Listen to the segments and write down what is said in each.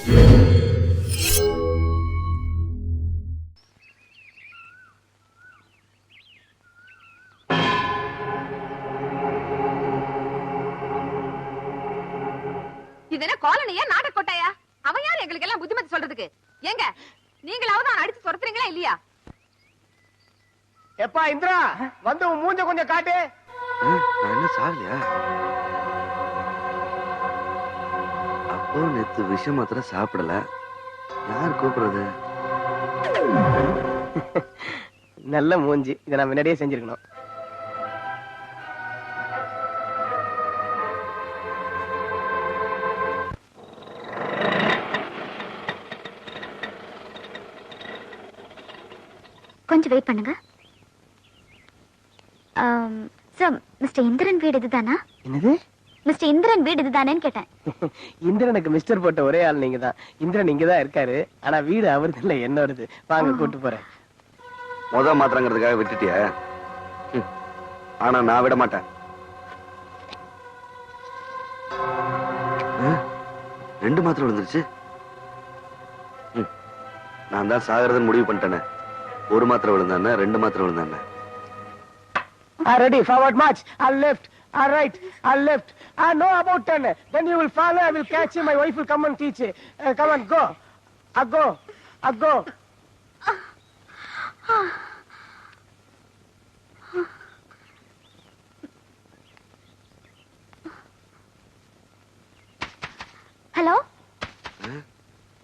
இதென்ன காலனியா நாடக்கோட்டையா? அவன் யார் எங்களுக்கு எல்லாம் புத்திமதி சொல்றதுக்கு? ஏங்க நீங்களாவது அவன் அடிச்சு துரத்துறீங்களா இல்லையா? எப்பா இந்திரா, வந்து உன் மூஞ்ச கொஞ்சம் காட்டு. நான் என்ன சாகலையா? அப்போ நேத்து விஷம் மாத்திரம் சாப்பிடல. யார் கூப்பிடுறது? நல்ல மூஞ்சி, இதை நான் முன்னாடியே செஞ்சிருக்கணும். கொஞ்சம் வெயிட் பண்ணுங்க. சார், மிஸ்டர் இந்திரன் வீடு இதுதானா? என்னது? மிஸ்டர் இந்திரன் வீடு இதுதானேன்னு கேட்டேன். இந்திரனுக்கு மிஸ்டர் போட்ட ஒரே ஆள் நீங்க தான். இந்திரன் இங்கதான் இருக்காரு, ஆனா வீடு அவருது இல்ல, என்னோடது. வாங்க கூட்டு போறேன். மாத்திரங்கிறதுக்காக விட்டுட்டிய? ஆனா நான் விட மாட்டேன். 2 மாத்திரம் விழுந்துருச்சு. நான் தான் சாகிறதுன்னு முடிவு பண்ணிட்டேனே. 1 மாத்திரம் விழுந்தானே, 2 மாத்திரம் விழுந்தானே. Ready, forward march, I'll left, I'll right, I'll left. I know about 10. Then you will follow, I will catch you, my wife will come and teach you. Come on, go. Go. Go. Hello,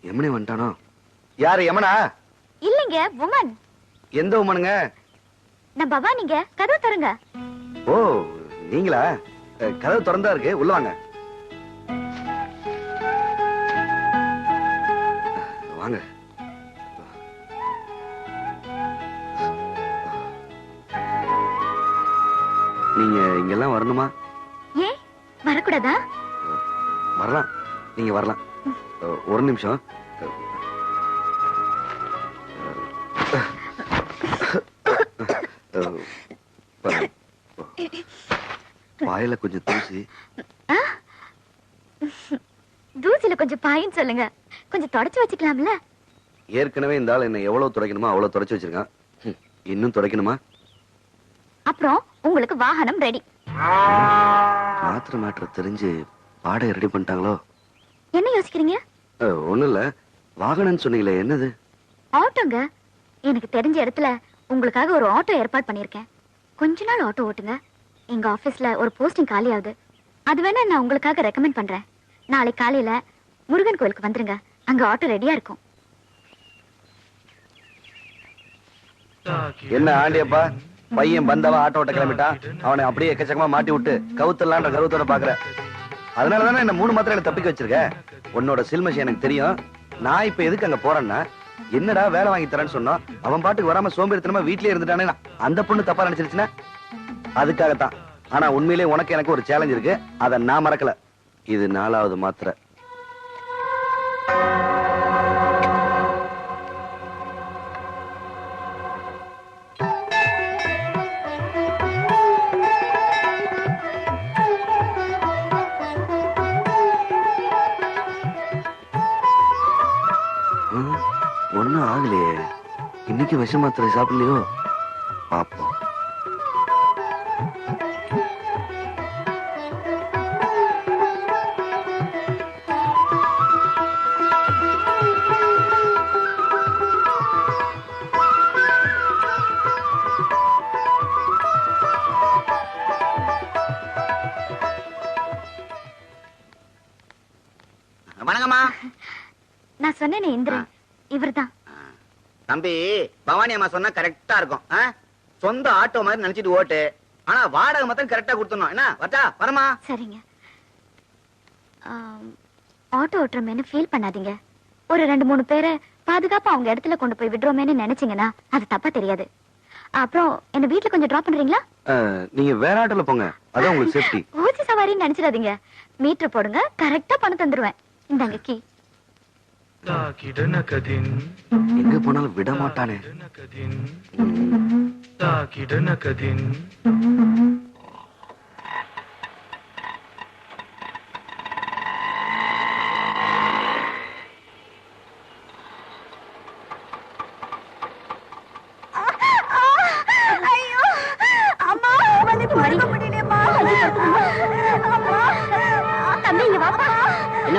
யமனே வந்துட்டானோ? யாரு யமனா? இல்லைங்க, woman. எந்த உமனுங்க? நான் பவானிங்க, கதவு தருங்க. ஓ, நீங்களா? கதவு திறந்தா இருக்கு, உள்ள வாங்க. வாங்க. நீங்க இங்கெல்லாம் வரணுமா? ஏன் வரக்கூடாதா? வரலாம், நீங்க வரலாம். 1 நிமிஷம். பாயில கொஞ்சம் தூசி. தூசில கொஞ்சம் பாயின்னு சொல்லுங்க, கொஞ்சம் தொடச்சு வச்சுக்கலாம்ல. ஏற்கனவே இந்த ஆள் என்ன எவ்வளவு துடைக்கணுமோ அவ்வளவு துடைச்சு வச்சிருக்கான். இன்னும் துடைக்கணுமா? அப்புறம் உங்களுக்கு வாகனம் ரெடி. மாத்திர மாற்ற தெரிஞ்சு பாடகை ரெடி பண்ணிட்டாங்களோ? என்ன யோசிக்கிறீங்க? ஒண்ணும் இல்ல. வாகனம்னு சொன்னீங்களே, என்னது? ஆட்டோங்க. எனக்கு தெரிஞ்ச இடத்துல உங்களுக்காக ஒரு ஆட்டோ ஏற்பாடு பண்ணிருக்கேன். கொஞ்ச நாள் ஆட்டோ ஓட்டுங்க. எங்க ஆபீஸ்ல ஒரு போஸ்டிங் காலி ஆகுது. அது வேணா நான் உங்களுக்காக ரெக்கமெண்ட் பண்றேன். நாளை காலையில முருகன் கோயிலுக்கு வந்துருங்க, அங்க ஆட்டோ ரெடியா இருக்கும். என்ன ஆண்டியப்பா, பையன் பந்தவா ஆட்டோ ஓட்ட கிளம்பிட்டான். அவனை அப்படியே எக்கச்சக்கமா மாட்டி விட்டு கவுத்தலான்ற கருவத்தோட பாக்குற. அதனாலதானே என்ன 3 மாத்திரை தப்பிக்க வச்சிருக்க. உன்னோட சில்மஷி எனக்கு தெரியும். நான் இப்ப எதுக்கு அங்க போறேன்னா, என்னடா வேலை வாங்கி தரேன்னு சொன்னோம், அவன் பாட்டுக்கு வராம சோம்பேறித்தனமா வீட்லயே இருந்துட்டானே, அந்த பொண்ணு தப்பா நினைச்சிருச்சுன்னா அதுக்காகத்தான். ஆனா உண்மையிலே உனக்கு எனக்கு ஒரு சேலஞ்ச் இருக்கு, அதை நான் மறக்கல. இது 4வது மாத்திரை. ஒன்னும் ஆகலையே. இன்னைக்கு விஷ மாத்திரை சாப்பிடலையோ? பாப்போம். வணக்கம்மா. நான் சொன்னேனே இந்திரன், இவர்தான். தம்பி, பவானி அம்மா சொன்னா கரெக்டா இருக்கும். சொந்த ஆட்டோ மாதிரி நினைச்சிட்டு ஓட்டு. ஆனா வாடகை மொத்தம் கரெக்டா கொடுத்துடணும். என்ன வரட்டா? வரமா? சரிங்க. ஆட்டோ ஓட்டுறமேனு ஃபீல் பண்ணாதீங்க. ஒரு 2-3 பேரை பாதுகாப்பா அவங்க இடத்துல கொண்டு போய் விடுறோமேனு நினைச்சீங்கன்னா அது தப்பா தெரியாது. அப்புறம் என்ன வீட்டுல கொஞ்சம் டிராப் பண்றீங்களா? நீங்க வேற ஆட்டோல போங்க, அதான் உங்களுக்கு சேஃப்டி. ஊசி சவாரின்னு நினைச்சிடாதீங்க. மீட்டர் போடுங்க, கரெக்டா பணம் தந்துருவேன். இந்தாங்க கீ. எங்க போனாலும் விட மாட்டானே.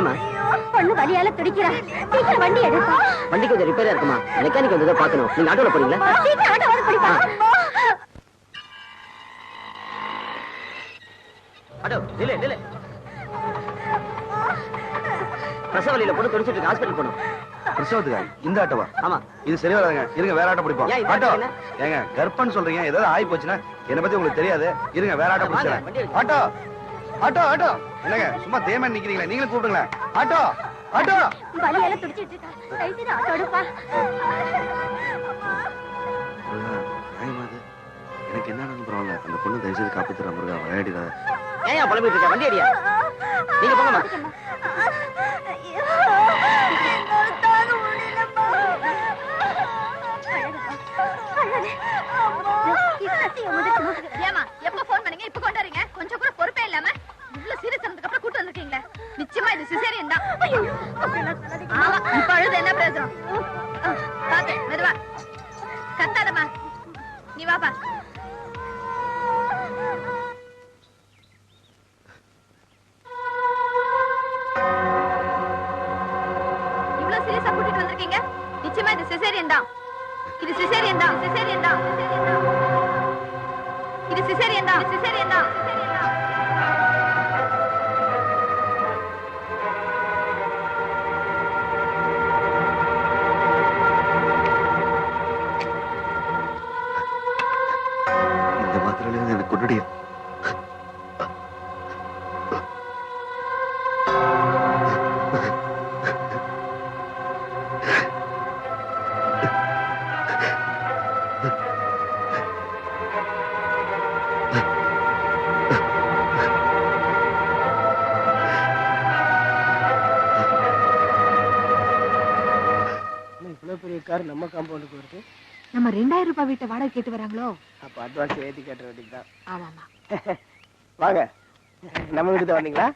என்னம்மா? பொண்ணு வலியால துடிக்கிறா. சீக்கிரம் வண்டி எடுப்பா. வண்டி கொஞ்சம் ரிப்பேரா இருக்குமா? மெக்கானிக் வந்ததை பார்க்கணும். நீங்க ஆட்டோல போறீங்களா? சீக்கிரம் ஆட்டோ வர பிடிப்பா. ஆட்டோ நில்லு நில்லு. பிரசவ வலியில பொண்ணு துடிச்சிட்டு இருக்கு. ஹாஸ்பிடல் போகணும். பிரசவத்துக்கா? இந்த ஆட்டோவா? ஆமா. இது சரி வராதுங்க. இருங்க வேற ஆட்டோ பிடிப்போம். ஏன் இந்த ஆட்டோ ஆட்டோ என்ன? ஏங்க கர்ப்பன்னு சொல்றீங்க, ஏதாவது ஆகி போச்சுன்னா என்னை பத்தி உங்களுக்கு தெரியாது. இருங்க வேற ஆட்டோ வாங்க, வண்டி பிடிச்சேன். எடுங்க. ஆட்டோ ஆட்டோ ஆட்டோ என்னங்க சும்மா தேமா நிக்கிறீங்களா? நீங்களும் கூப்பிடுங்களேன். Auto auto. வலியால துடிச்சிட்டு இருக்கா. தயவு செய்து ஆட்டோ எடுப்பா. நியாயமா இது? எனக்கு என்ன பரவாயில்ல, அந்த பொண்ணு தயவு செய்து காப்பாத்துற முருகா, விளையாடிடாத. ஏன் புலம்பிட்டு இருக்க? வண்டி அடியா. நீங்க போங்கம்மா. ஏமா எப்ப போன் பண்ணீங்க? இப்ப கொண்டு வரீங்க? கொஞ்சம் கூட பொறுப்பே இல்லாம இவ்வளவு சீரியஸ் ஆனதுக்கு அப்புறம் கூட்டு வந்திருக்கீங்களே. நிச்சயமா இது சிசேரியன் தான். ஆமா, இப்ப அழுது என்ன பிரயோஜனம்? பாத்து மெதுவா கத்தாதம்மா. நீ வாப்பா. இவ்வளவு சீரியஸா கூட்டிட்டு வந்திருக்கீங்க. நிச்சயமா இது சிசேரியன் தான். இது சிசேரியன் தான். சிசேரியன் தான். இது சிசேரியன் தான். சிசேரியன் தான். இந்த மாத்திரையில எனக்கு கொண்டுடியா? இவ்வளவு பெரிய கார் நம்ம காம்பவுண்டுக்கு வருது. நம்ம 2000 ரூபாய் வீட்டை வாடகை கேட்டு வராங்களோ? அப்ப அட்வான்ஸ் ஏத்தி கட்ட வேண்டியதுதான். ஆமாமா. வாங்க, நம்ம வீட்டு தான் வந்தீங்களா?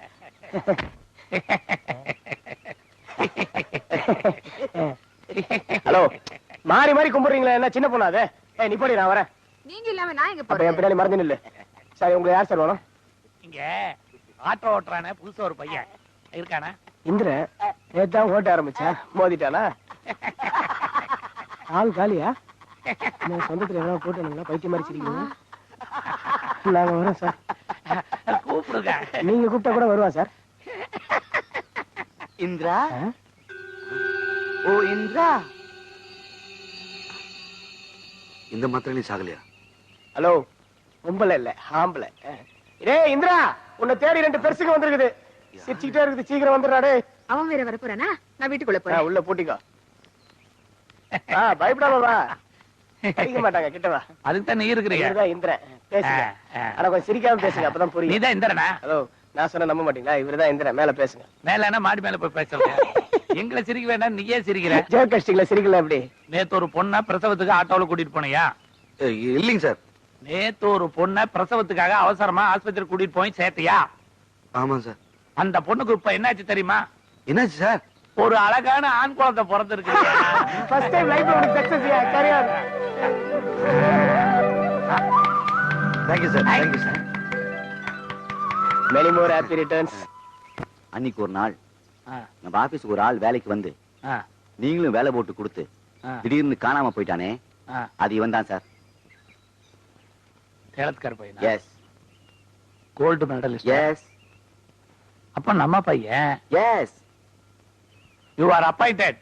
ஹலோ, மாறி மாறி கும்பிடுறீங்களா? என்ன சின்ன பொண்ணா அது? நீ போடி, நான் வரேன். நீங்க இல்லாம நான் எங்க அப்ப என் போறேன்? பின்னாடி மறந்து நில்லு. சரி, உங்களுக்கு யார் சார் வேணும்? இங்க ஆட்டோ ஓட்டுறானே புதுசா ஒரு பையன் இருக்கானா? இந்திரன் நேத்தான் ஓட்ட ஆரம்பிச்சா, மோதிட்டானா? ஆள் காலியா? நான் சொந்தத்துல எவ்வளவு போட்டு பைத்தியம் மாதிரி சிரிக்கிறீங்க. நாங்க வரோம் சார். கூப்பிடுங்க. நீங்க கூப்பிட்டா கூட வருவா சார். இந்திரா. ஆ? ஓ இந்திரா. இந்த மாத்திரையில சாகலையா? ஹலோ, பொம்பளை இல்ல ஆம்பளை. டேய் இந்திரா, உன்னை தேடி 2 பெருசுங்க வந்திருக்குது. சிரிச்சுக்கிட்டே இருக்குது, சீக்கிரம் வந்துடுறாடே. அவன் வேற வர போறானா? நான் வீட்டுக்குள்ள போறேன். உள்ள பூட்டிக்கோ. பயப்படாம வா. அடிக்க மாட்டாங்க, கிட்ட வா. அதுக்கு தான் நீ இருக்கிறீங்க. இவர்தான் இந்திரன். பேசுங்க. ஆனா கொஞ்சம் சிரிக்காம பேசுங்க, அப்பதான் புரியும். நீதான் இந்திரனா? ஹலோ, நான் சொன்ன நம்ப மாட்டீங்களா? இவர்தான் இந்திரன். மேல பேசுங்க. மேல மாடி மேல போய் பேசுறேன். எங்களை சிரிக்க வேண்டாம், நீயே சிரிக்கிற. ஜோக் அடிச்சிங்களா? சிரிக்கல எப்படி? நேத்து ஒரு பொண்ண பிரசவத்துக்கு ஆட்டோல கூட்டிட்டு போனியா? இல்லைங்க சார். நேத்து ஒரு பொண்ண பிரசவத்துக்காக அவசரமா ஆஸ்பத்திரி கூட்டிட்டு போய் சேர்த்தியா? ஆமா சார். அந்த பொண்ணுக்கு இப்ப என்னாச்சு தெரியுமா? என்னாச்சு சார்? ஒரு அழகான ஆண் குழந்தை பிறந்திருக்கு. ஃபர்ஸ்ட் டைம் லைஃப்ல ஒரு success. Carry on. Thank you sir. Thank you sir. Many more happy returns. அன்னைக்கு ஒரு நாள் நம்ம ஆபீஸ்க்கு ஒரு ஆள் வேலைக்கு வந்து நீங்களும் வேலை போட்டு கொடுத்து திடீர்னு காணாம போயிட்டானே, அது இவன் தான் சார். சேலத்துக்கார பையன். எஸ். Gold medalist. எஸ். அப்ப நம்ம பையன். Yes. You are appointed.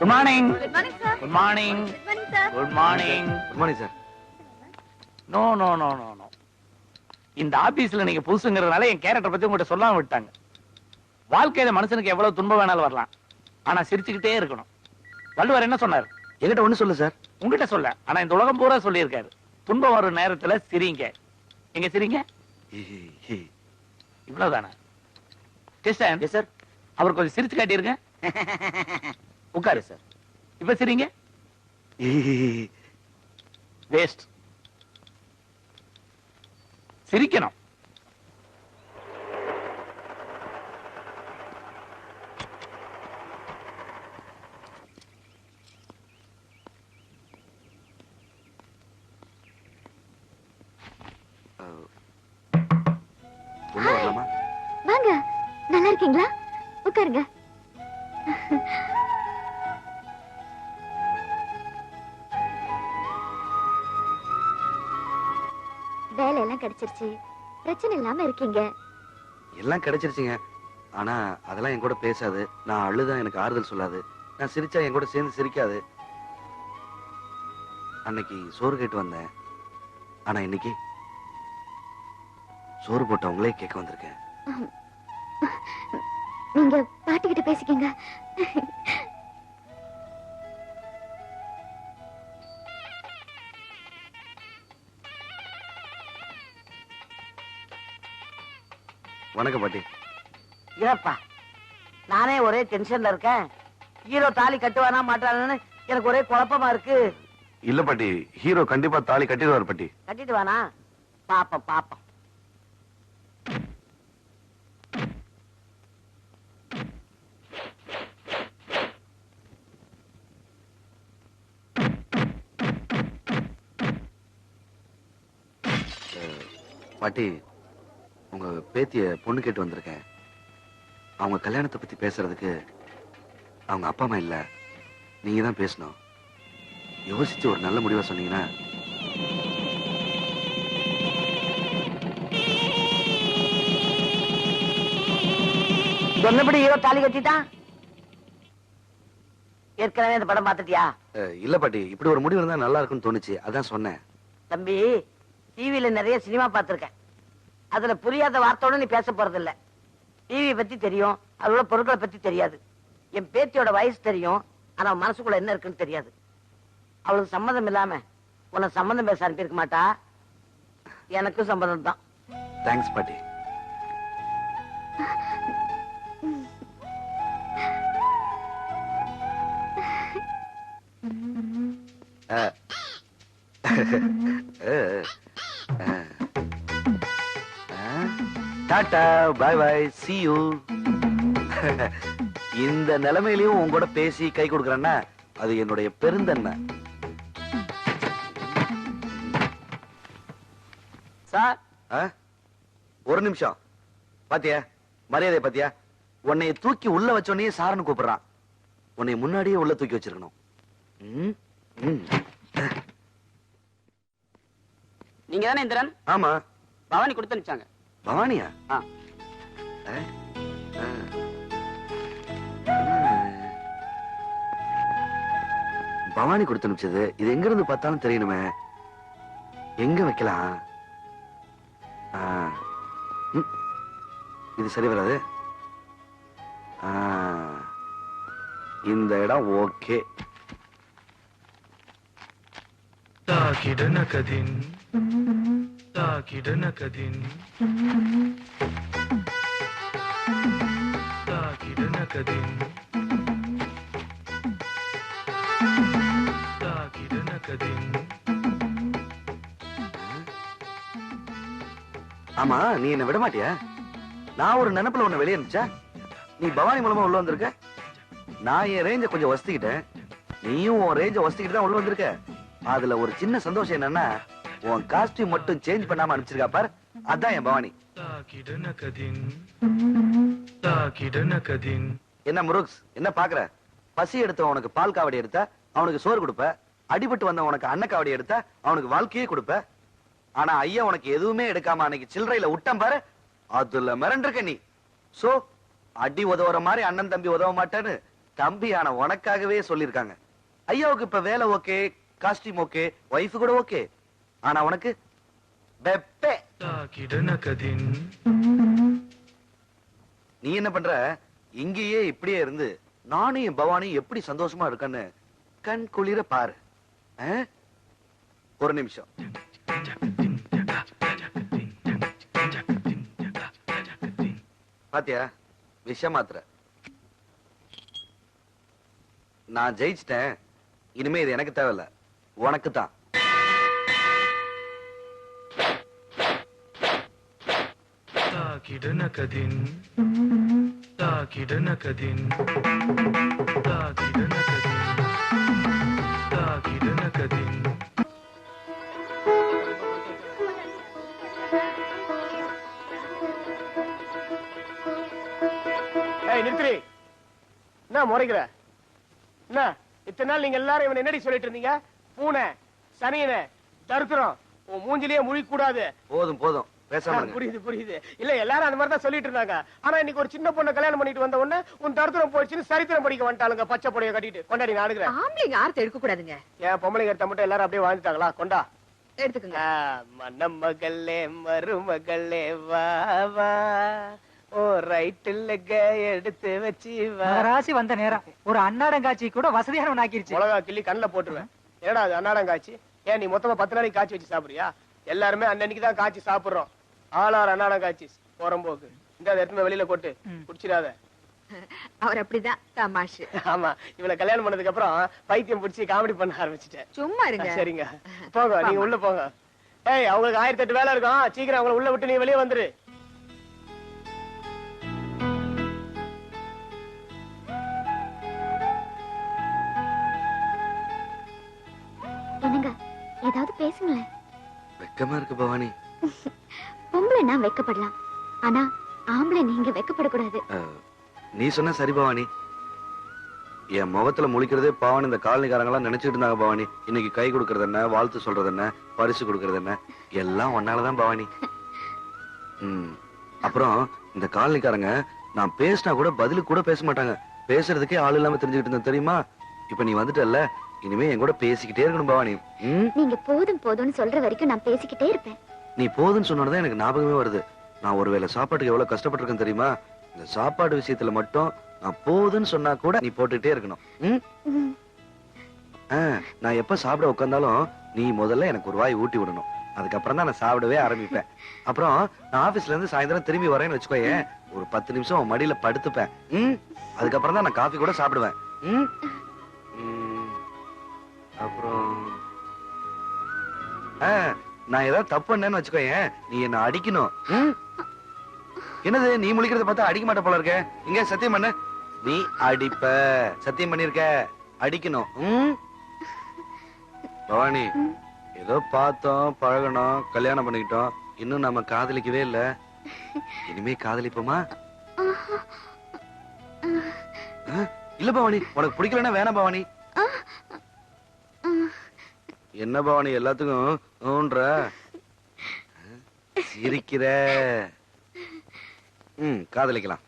Good morning. Good morning sir. Good morning. Good morning sir. Good morning. Good morning sir. No no no no no. இந்த ஆபீஸ்ல நீங்க புதுசுங்கிறதுனால என் கேரக்டர் பத்தி உங்கள்கிட்ட சொல்லாம விட்டாங்க. வாழ்க்கையில மனுஷனுக்கு எவ்வளவு துன்பம் வேணாலும் வரலாம், ஆனா சிரிச்சுக்கிட்டே இருக்கணும். வள்ளுவர் என்ன சொன்னார்? என்கிட்ட ஒண்ணு சொல்லு சார். உங்ககிட்ட சொல்ல, ஆனா இந்த உலகம் பூரா சொல்லி இருக்காரு. துன்பம் வரும் நேரத்துல சிரிங்க. எங்க சிரிங்க? இவ்வளவுதானே? கிருஷ்ணன். Yes sir. அவர் கொஞ்சம் சிரிச்சு காட்டியிருங்க. உட்காரு சார். இப்ப சிரிங்க. வேஸ்ட். சிரிக்கணும். உள்ள வரலாமா? வாங்க, நல்லா இருக்கீங்களா? உட்காருங்க. வேலை எல்லாம் கிடைச்சிருச்சு, பிரச்சனை இல்லாம இருக்கீங்க. எல்லாம் கிடைச்சிருச்சுங்க. ஆனா அதெல்லாம் என் கூட பேசாது. நான் அழுதா எனக்கு ஆறுதல் சொல்லாது. நான் சிரிச்சா என் கூட சேர்ந்து சிரிக்காது. அன்னைக்கு சோறு கேட்டு வந்தேன். ஆனா இன்னைக்கு சோறு போட்டவங்களே கேட்க வந்திருக்கேன். நீங்க பாட்டிக்கிட்ட பேசிக்கங்க. வணக்கம் பாட்டி. ஏப்பா, நானே ஒரே டென்ஷன்ல இருக்கேன். ஹீரோ தாலி கட்டுவானா மாட்டானு எனக்கு ஒரே குழப்பமா இருக்கு. இல்ல பாட்டி, ஹீரோ கண்டிப்பா தாலி கட்டிடுவார் பாட்டி. கட்டிட்டு வானா? பாப்போம் பாப்போம். பாட்டி, உங்க பேத்திய பொண்ணு கேட்டு வந்திருக்கேன். அவங்க கல்யாணத்தை பத்தி பேசுறதுக்கு அவங்க அப்பா அம்மா இல்ல, நீங்க தான் பேசணும். யோசிச்சு ஒரு நல்ல முடிவா சொன்னீங்கன்னா. சொன்னபடி ஹீரோ தாலி கட்டிட்டான். ஏற்கனவே இந்த படம் பார்த்துட்டியா? இல்ல பாட்டி, இப்படி ஒரு முடிவு இருந்தா நல்லா இருக்கும்னு தோணுச்சு, அதான் சொன்னேன். தம்பி, டிவியில நிறைய சினிமா பார்த்திருக்கேன். அதுல புரியாத வார்த்தையோட நீ பேச போறது இல்ல. டிவி பத்தி தெரியும், அதோட பொருட்களை பத்தி தெரியாது. என் பேத்தியோட வயசு தெரியும், ஆனா மனசுக்குள்ள என்ன இருக்குன்னு தெரியாது. அவளுக்கு சம்மதம் இல்லாம உன்னை சம்மந்தம் பேச அனுப்பியிருக்க மாட்டா. எனக்கும் சம்மதம் தான். தேங்க்ஸ் பாட்டி. Tata, bye bye, see you. இந்த நிலைமையிலயும் உங்களோட பேசி கை கொடுக்கறேன்னா அது என்னுடைய பெருந்தன்மை. சார், ஒரு நிமிஷம். பாத்தியா மரியாதை? பாத்தியா, உன்னைய தூக்கி உள்ள வச்சோடனே சாரன்னு கூப்பிடுறான். உன்னை முன்னாடியே உள்ள தூக்கி வச்சிருக்கணும். நீங்க தானே இந்திரன்? ஆமா. பவானி கொடுத்து அனுப்பிச்சாங்க. பவானியா? பவானி கொடுத்து அனுப்பிச்சது. இது எங்க இருந்து பார்த்தாலும் தெரியணுமே. எங்க வைக்கலாம்? இது சரி வராது. இந்த இடம் ஓகே. தாகிடனகதின் தாகிடனகதின் தாகிடனகதின் தாகிடனகதின். ஆமா, நீ என்ன விட மாட்டியா? நான் ஒரு நினைப்புல உன்னை வெளியே இருந்துச்சா? நீ பவானி மூலமா உள்ள வந்திருக்க. நான் என் ரேஞ்ச கொஞ்சம் வசதிக்கிட்டேன், நீயும் உன் ரேஞ்ச வசதிக்கிட்டு தான் உள்ள வந்திருக்க. அதுல ஒரு சின்ன சந்தோஷம் என்னன்னா, உன் காஸ்டியூம் மட்டும் சேஞ்ச் பண்ணாம அனுப்பிச்சிருக்கா பார், அதான் என் பவானி. என்ன முருக்ஸ், என்ன பாக்குற? பசி எடுத்த உனக்கு பால் காவடி எடுத்த அவனுக்கு சோறு கொடுப்ப, அடிபட்டு வந்த உனக்கு அன்ன காவடி எடுத்த அவனுக்கு வாழ்க்கையே கொடுப்ப. ஆனா ஐயா உனக்கு எதுவுமே எடுக்காம அன்னைக்கு சில்லறையில விட்டம் பாரு, அதுல மிரண்டிருக்க நீ. சோ அடி உதவுற மாதிரி அண்ணன் தம்பி உதவ மாட்டேன்னு தம்பியான உனக்காகவே சொல்லிருக்காங்க. ஐயாவுக்கு இப்ப வேலை ஓகே, காஸ்டியூம் ஓகே, வைஃப் கூட ஓகே. ஆனா உனக்கு வெப்பே. நீ என்ன பண்ற? இங்கேயே இப்படியே இருந்து நானும் என் பவானி எப்படி சந்தோஷமா இருக்கன்னு கண் குளிர பாரு. ஒரு நிமிஷம். பாத்தியா விஷ மாத்திர? நான் ஜெயிச்சிட்டேன். இனிமே இது எனக்கு தேவையில்ல, உனக்கு தான். நீங்க தான் இந்திரன்? ஆமா. பவானி கொடுத்து அனுப்பிச்சாங்க. பவானி கொடுத்து அனுப்பிச்சது. இது எங்க இருந்து பார்த்தாலும் தெரியணுமே. எங்க வைக்கலாம்? நீங்க தானே இந்திரன்? பவானி மூலமா உள்ள வந்திருக்க. நான் என் ரேஞ்ச கொஞ்சம் வசதிக்கிட்டேன், நீயும் உன் ரேஞ்ச வசதிக்கிட்டு தான் உள்ள வந்திருக்க. அதுல ஒரு சின்ன சந்தோஷம் என்னன்னா, உன் காஸ்டியூம் மட்டும் சேஞ்ச் பண்ணாம அனுப்பிச்சிருக்கா பார், அதான் என் பவானி. தாக்கிடன கதின் தாக்கிடன கதின் தாக்கிடன கதின் தாக்கிடன கதின் ஏய் நிறுத்துறி. என்ன முறைக்கிற? என்ன இத்தனை நாள் நீங்க எல்லாரும் இவனை என்னடி சொல்லிட்டு இருந்தீங்க? பூனை, சனியனை, தருத்திரம், உன் மூஞ்சிலேயே முழிக்க கூடாது. போதும் போதும் பேசாம இருங்க. புரியுது புரியுது. இல்ல எல்லாரும் அந்த மாதிரி தான் சொல்லிட்டு இருந்தாங்க. ஆனா இன்னைக்கு ஒரு சின்ன பொண்ணை கல்யாணம் பண்ணிட்டு வந்த உடனே உன் தருத்திரம் போயிடுச்சுன்னு சரித்திரம் படிக்க வந்துட்டாளுங்க. பச்சை புடைய கட்டிட்டு கொண்டாடி நான் அனுக்கிறேன். ஆம்பளைங்க ஆர்த்த எடுக்க கூடாதுங்க. ஏன் பொம்பளைங்க எடுத்த மட்டும் எல்லாரும் அப்படியே வாழ்ந்துட்டாங்களா? கொண்டா எடுத்துக்கங்க. மணமகளே மருமகளே வா வா ஓ ரைட்டில் எடுத்து வச்சு வா. ராசி வந்த நேரம் ஒரு அன்னாடங்காட்சி கூட வசதியானவன் ஆக்கிருச்சு. மிளகா கிள்ளி கண்ணுல போட்டுருவேன். என்னடா அது அன்னாடங்காட்சி? ஏன் நீ மொத்தமா 10 நாளைக்கு காய்ச்சி வச்சு சாப்பிடுறியா? எல்லாருமே அன்னைக்கு தான் காய்ச்சி சாப்பிடுறோம். ஆளார் அன்னாடங்காட்சி போறம்போக்கு இந்த எடுத்துமே வெளியில கொட்டு குடிச்சிடாத. அவர் அப்படிதான் தமாஷு. ஆமா இவளை கல்யாணம் பண்ணதுக்கு அப்புறம் பைத்தியம் பிடிச்சி காமெடி பண்ண ஆரம்பிச்சுட்டேன். சும்மா இருங்க. சரிங்க போங்க, நீங்க உள்ள போங்க. ஏய் அவங்களுக்கு 1008 வேலை இருக்கும். சீக்கிரம் அவங்கள உள்ள விட்டு நீ வெளியே வந்துரு. என்னங்க ஏதாவது பேசுங்களேன். வெக்கமா இருக்கு பவானி. பொம்பளை நான் வெக்கப்படலாம், ஆனா ஆம்பளை நீங்க வெக்கப்படக்கூடாது. நீ சொன்ன சரி பவானி. என் முகத்துல முழிக்கிறதே பாவன் இந்த காலனிக்காரங்க எல்லாம் நினைச்சிட்டு இருந்தாங்க பவானி. இன்னைக்கு கை கொடுக்கறது என்ன, வாழ்த்து சொல்றது என்ன, பரிசு கொடுக்கறது என்ன, எல்லாம் ஒன்னாலதான் பவானி. அப்புறம் இந்த காலனிக்காரங்க நான் பேசினா கூட பதிலுக்கு கூட பேச மாட்டாங்க. பேசுறதுக்கே ஆள் இல்லாம தெரிஞ்சுக்கிட்டு இருந்தேன் தெரியுமா? இப்ப நீ வந்துட்டல்ல, இனிமே என் கூட பேசிக்கிட்டே இருக்கணும் பவானி. நீங்க போதும் போதும்னு சொல்ற வரைக்கும் நான் பேசிக்கிட்டே இருப்பேன். நீ போதுன்னு சொன்னதான் எனக்கு ஞாபகமே வருது. நான் ஒருவேளை சாப்பாட்டுக்கு எவ்வளவு கஷ்டப்பட்டிருக்கேன் தெரியுமா? இந்த சாப்பாடு விஷயத்துல மட்டும் நான் போதுன்னு சொன்னா கூட நீ போட்டுக்கிட்டே இருக்கணும். நான் எப்ப சாப்பிட உட்கார்ந்தாலும் நீ முதல்ல எனக்கு ஒரு வாய் ஊட்டி விடணும். அதுக்கப்புறம் தான் நான் சாப்பிடவே ஆரம்பிப்பேன். அப்புறம் நான் ஆபீஸ்ல இருந்து சாயந்தரம் திரும்பி வரேன்னு வச்சுக்கோயேன், ஒரு 10 நிமிஷம் உன் மடியில படுத்துப்பேன். அதுக்கப்புறம் தான் நான் காஃபி கூட சாப்பிடுவேன். அப்புறம் நான் ஏதாவது தப்பு பண்ணேன்னு வச்சுக்கோயேன், நீ என்ன அடிக்கணும். என்னது நீ முழிக்கிறத பார்த்தா அடிக்க மாட்ட போல இருக்க? இங்க சத்தியம் பண்ண. நீ அடிப்ப, சத்தியம் பண்ணிருக்க. அடிக்கணும். பவானி ஏதோ பார்த்தோம், பழகணும், கல்யாணம் பண்ணிக்கிட்டோம், இன்னும் நம்ம காதலிக்கவே இல்ல. இனிமே காதலிப்போமா? இல்ல பவானி, உனக்கு பிடிக்கலன்னா வேணாம் பவானி. என்ன பவானி எல்லாத்துக்கும் சிரிக்கிற? காதலிக்கலாம்.